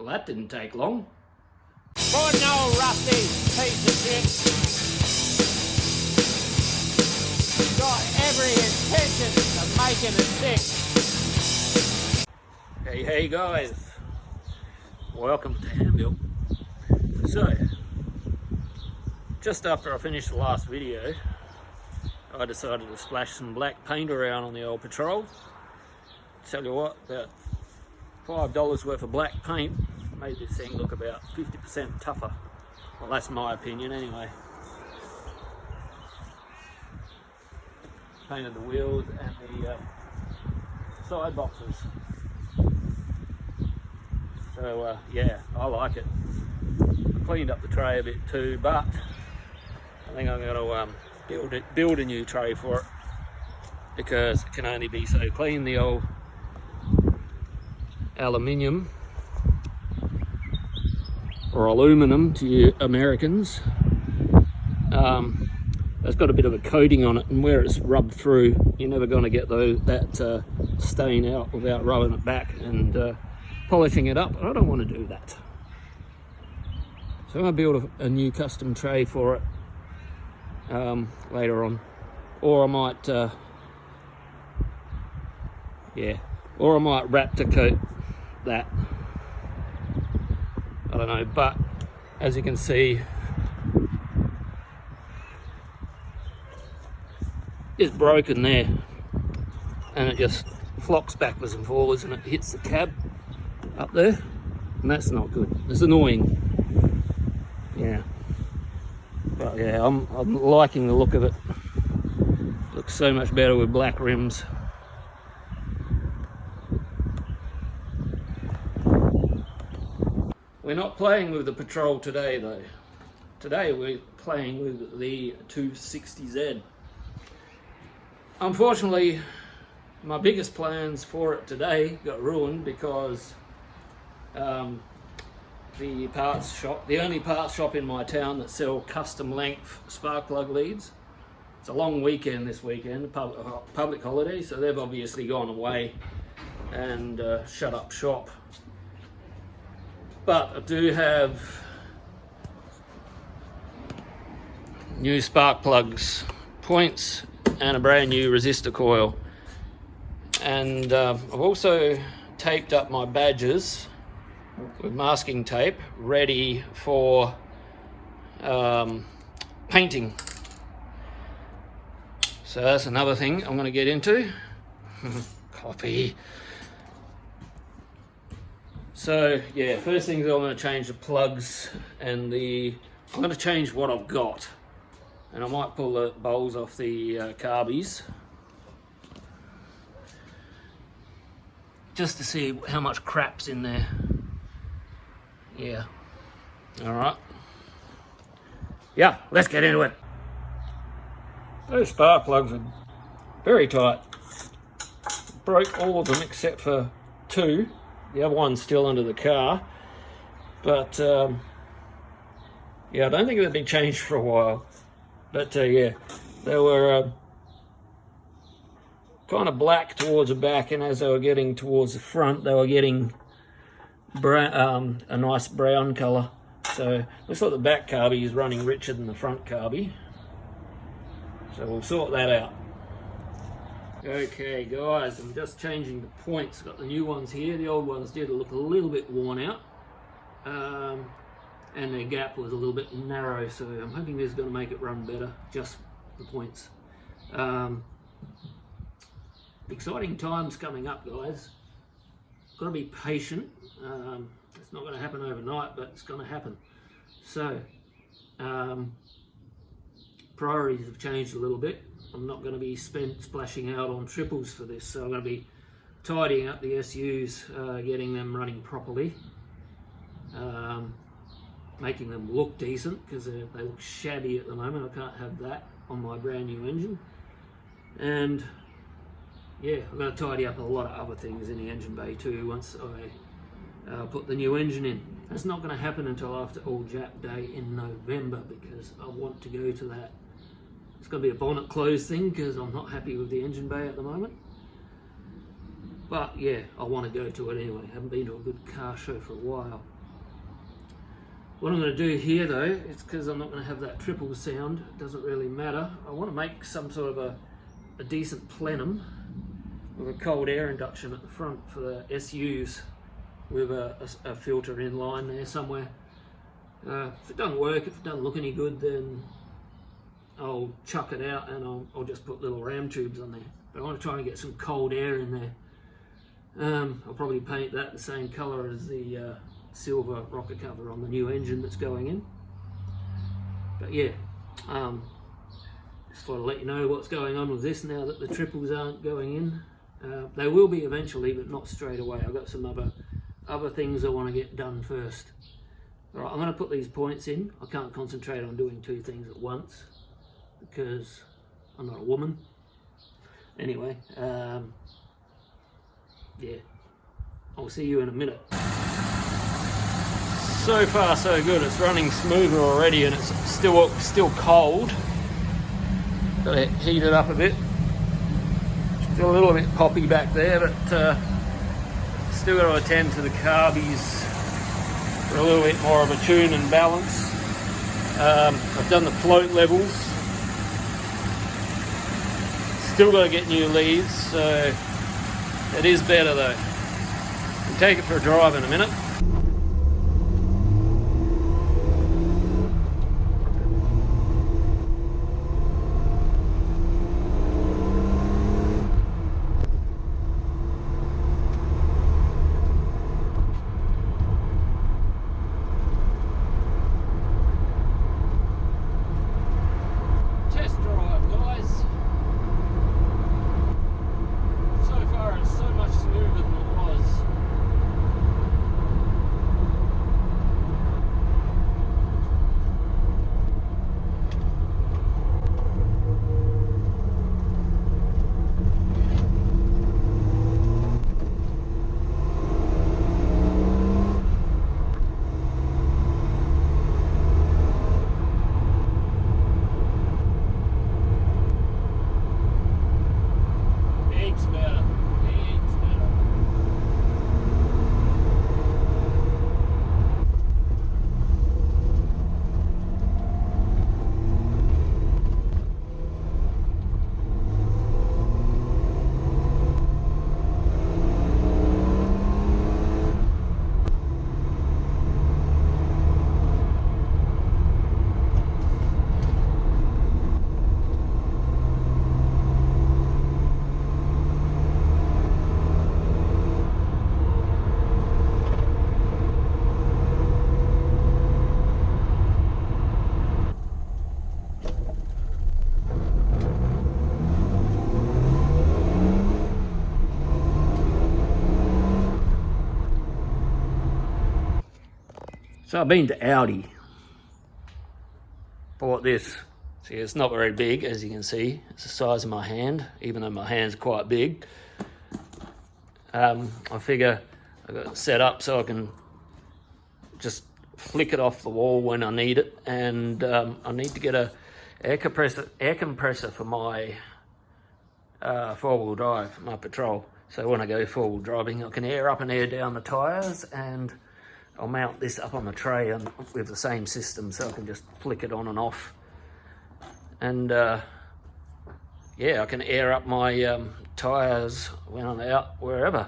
Well, that didn't take long. Good old rusty piece of shit. Got every intention of making it sick. Hey guys, welcome to Hamville. So, just after I finished the last video, I decided to splash some black paint around on the old Patrol. Tell you what, about $5 worth of black paint made this thing look about 50% tougher. Well, that's my opinion anyway. Painted the wheels and the side boxes. So yeah, I like it. I cleaned up the tray a bit too, but I think I'm going to build a new tray for it because it can only be so clean. The old aluminium or aluminum to you Americans, it's got a bit of a coating on it, and where it's rubbed through, you're never going to get that stain out without rubbing it back and polishing it up. I don't want to do that, so I'm going to build a new custom tray for it later on, or I might or I might Raptor coat that, I don't know. But as you can see, it's broken there and it just flops backwards and forwards and it hits the cab up there, and that's not good. It's annoying. Yeah, but yeah, I'm liking the look of it. Looks so much better with black rims. We're not playing with the Patrol today though. Today we're playing with the 260Z. Unfortunately, my biggest plans for it today got ruined because the parts shop, the only parts shop in my town that sell custom length spark plug leads, it's a long weekend this weekend, public holiday, so they've obviously gone away and shut up shop. But I do have new spark plugs, points, and a brand new resistor coil. And I've also taped up my badges with masking tape, ready for painting. So that's another thing I'm going to get into. Copy. So yeah, first thing is I'm going to change the plugs and I'm going to change what I've got, and I might pull the bowls off the carbies just to see how much crap's in there. Yeah, all right. Yeah, let's get into it. Those spark plugs are very tight. Broke all of them except for two. The other one's still under the car, but yeah, I don't think they've been changed for a while. But yeah, they were kind of black towards the back, and as they were getting towards the front, they were getting brown, a nice brown colour. So looks like the back carby is running richer than the front carby. So we'll sort that out. Okay guys, I'm just changing the points. Got the new ones here. The old ones did look a little bit worn out, and their gap was a little bit narrow, so I'm hoping this is going to make it run better, just the points. Exciting times coming up, guys. Got to be patient. It's not going to happen overnight, but it's going to happen. So priorities have changed a little bit. I'm not going to be splashing out on triples for this, so I'm going to be tidying up the SUs, getting them running properly, making them look decent, because they look shabby at the moment. I can't have that on my brand new engine. And yeah, I'm going to tidy up a lot of other things in the engine bay too once I put the new engine in. That's not going to happen until after All Jap Day in November, because I want to go to that. It's going to be a bonnet close thing because I'm not happy with the engine bay at the moment. But yeah, I want to go to it anyway. Haven't been to a good car show for a while. What I'm going to do here though, it's because I'm not going to have that triple sound, it doesn't really matter. I want to make some sort of a decent plenum with a cold air induction at the front for the SUs with a filter in line there somewhere. If it doesn't work, if it doesn't look any good, then I'll chuck it out and I'll just put little ram tubes on there. But I want to try and get some cold air in there. I'll probably paint that the same colour as the silver rocker cover on the new engine that's going in. But yeah, just thought I'd let you know what's going on with this now that the triples aren't going in. They will be eventually, but not straight away. I've got some other things I want to get done first. Alright, I'm going to put these points in. I can't concentrate on doing two things at once because I'm not a woman. Anyway, yeah, I'll see you in a minute. So far so good. It's running smoother already and it's still cold. Got to heat it up a bit. Still a little bit poppy back there, but still got to attend to the carbies for a little bit more of a tune and balance. I've done the float levels. Still got to get new leads, so it is better though. We'll take it for a drive in a minute. Test drive, guys. So far it's so much smoother than it was. Heaps better. Heaps better. So I've been to Audi, bought this. See, it's not very big, as you can see. It's the size of my hand, even though my hand's quite big. I figure I've got it set up so I can just flick it off the wall when I need it. And I need to get a air compressor for my four-wheel drive, my Patrol. So when I go four-wheel driving, I can air up and air down the tyres, and I'll mount this up on the tray and with the same system, so I can just flick it on and off. And yeah, I can air up my tyres when I'm out wherever.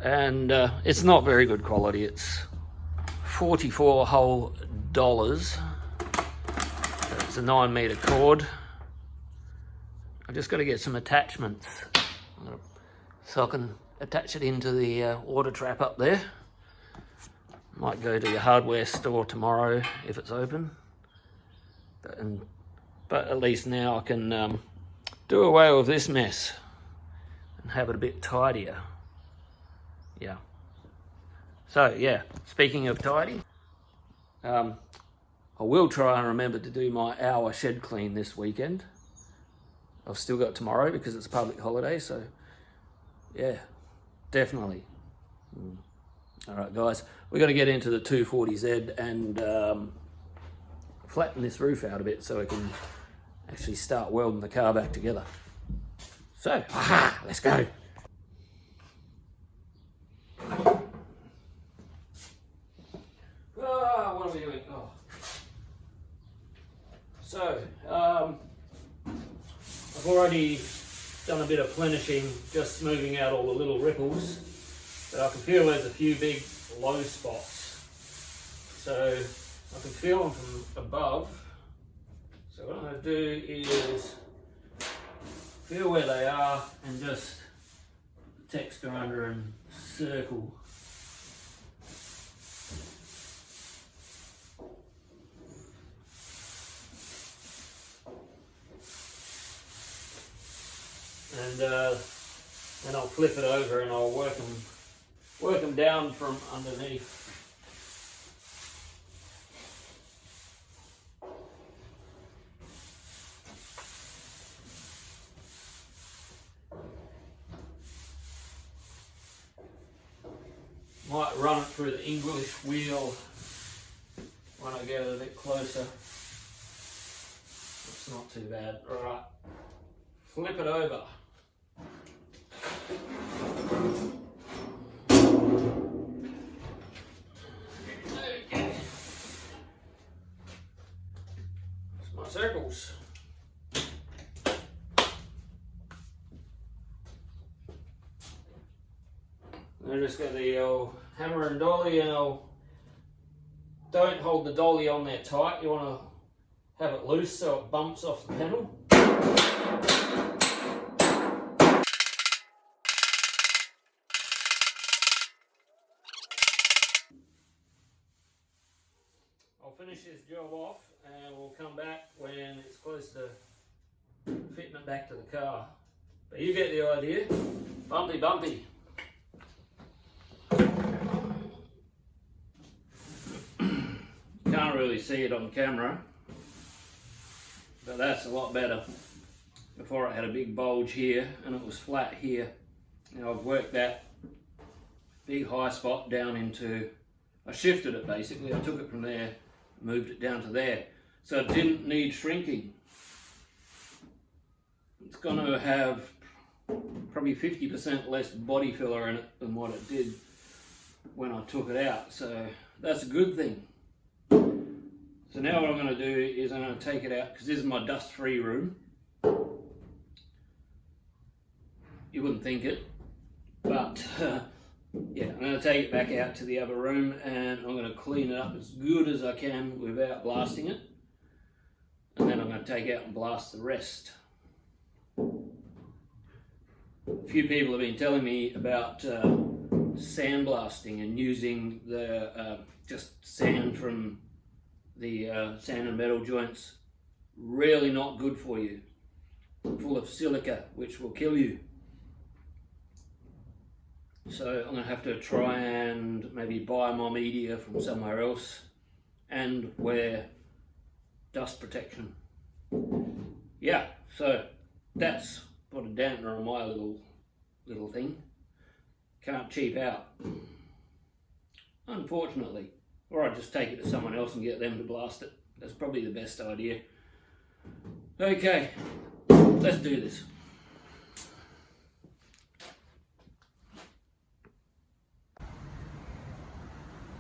And it's not very good quality. It's $44 whole. It's a 9-meter cord. I've just got to get some attachments so I can attach it into the water trap up there. Might go to your hardware store tomorrow if it's open. But at least now I can do away with this mess and have it a bit tidier. Yeah. So yeah, speaking of tidy, I will try and remember to do my hour shed clean this weekend. I've still got tomorrow because it's a public holiday, so yeah, definitely. All right, guys, we're going to get into the 240Z and flatten this roof out a bit so we can actually start welding the car back together. So, let's go. What are we So, I've already done a bit of plenishing, just smoothing out all the little ripples, but I can feel there's a few big low spots. So I can feel them from above. So what I'm going to do is feel where they are and just texture under and circle. And then I'll flip it over and I'll work them down from underneath. Might run it through the English wheel when I get a bit closer. It's not too bad. Alright, flip it over. Okay. That's my circles. I just got the old hammer and dolly, and don't hold the dolly on there tight. You want to have it loose so it bumps off the panel. I'll finish this job off and we'll come back when it's close to fitting it back to the car. But you get the idea. Bumpy, bumpy. Can't really see it on camera, but that's a lot better. Before I had a big bulge here and it was flat here. Now I've worked that big high spot down into, I shifted it basically, I took it from there, moved it down to there. So it didn't need shrinking. It's going to have probably 50% less body filler in it than what it did when I took it out. So that's a good thing. So now what I'm going to do is I'm going to take it out, because this is my dust-free room. You wouldn't think it, but yeah, I'm going to take it back out to the other room and I'm going to clean it up as good as I can without blasting it. And then I'm going to take out and blast the rest. A few people have been telling me about sandblasting and using the just sand from the sand and metal joints. Really not good for you. Full of silica, which will kill you. So I'm going to have to try and maybe buy my media from somewhere else and wear dust protection. Yeah, so that's put a dampener on my little thing. Can't cheap out, unfortunately. Or I just take it to someone else and get them to blast it. That's probably the best idea. Okay, let's do this.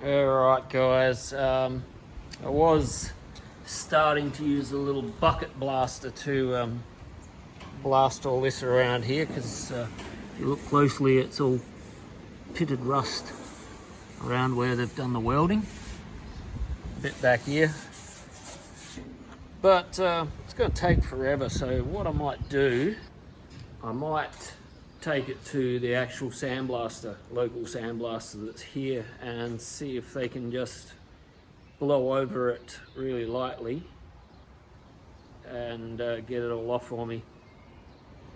Alright guys, I was starting to use a little bucket blaster to blast all this around here, because if you look closely it's all pitted rust around where they've done the welding. A bit back here. But it's going to take forever, so what I might do, I might take it to the actual sandblaster, local sandblaster that's here, and see if they can just blow over it really lightly and get it all off for me.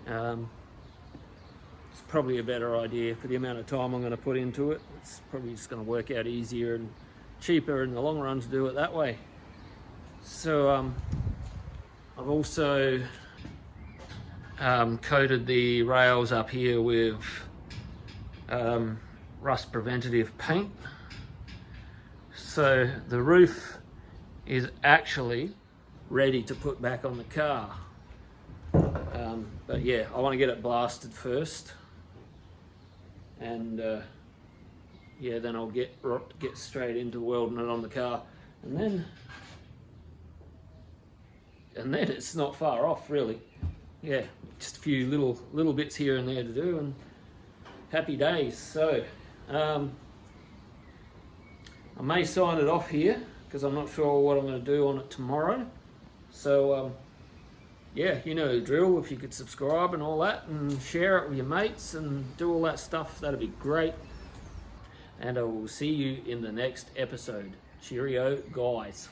It's probably a better idea for the amount of time I'm going to put into it. It's probably just going to work out easier and cheaper in the long run to do it that way. So I've also coated the rails up here with rust preventative paint. So the roof is actually ready to put back on the car. But yeah, I want to get it blasted first, and yeah, then I'll get straight into welding it on the car, and then and then it's not far off, really. Yeah, just a few little bits here and there to do, and happy days. So I may sign it off here because I'm not sure what I'm going to do on it tomorrow. So yeah, you know the drill. If you could subscribe and all that, and share it with your mates and do all that stuff, that'd be great. And I will see you in the next episode. Cheerio, guys.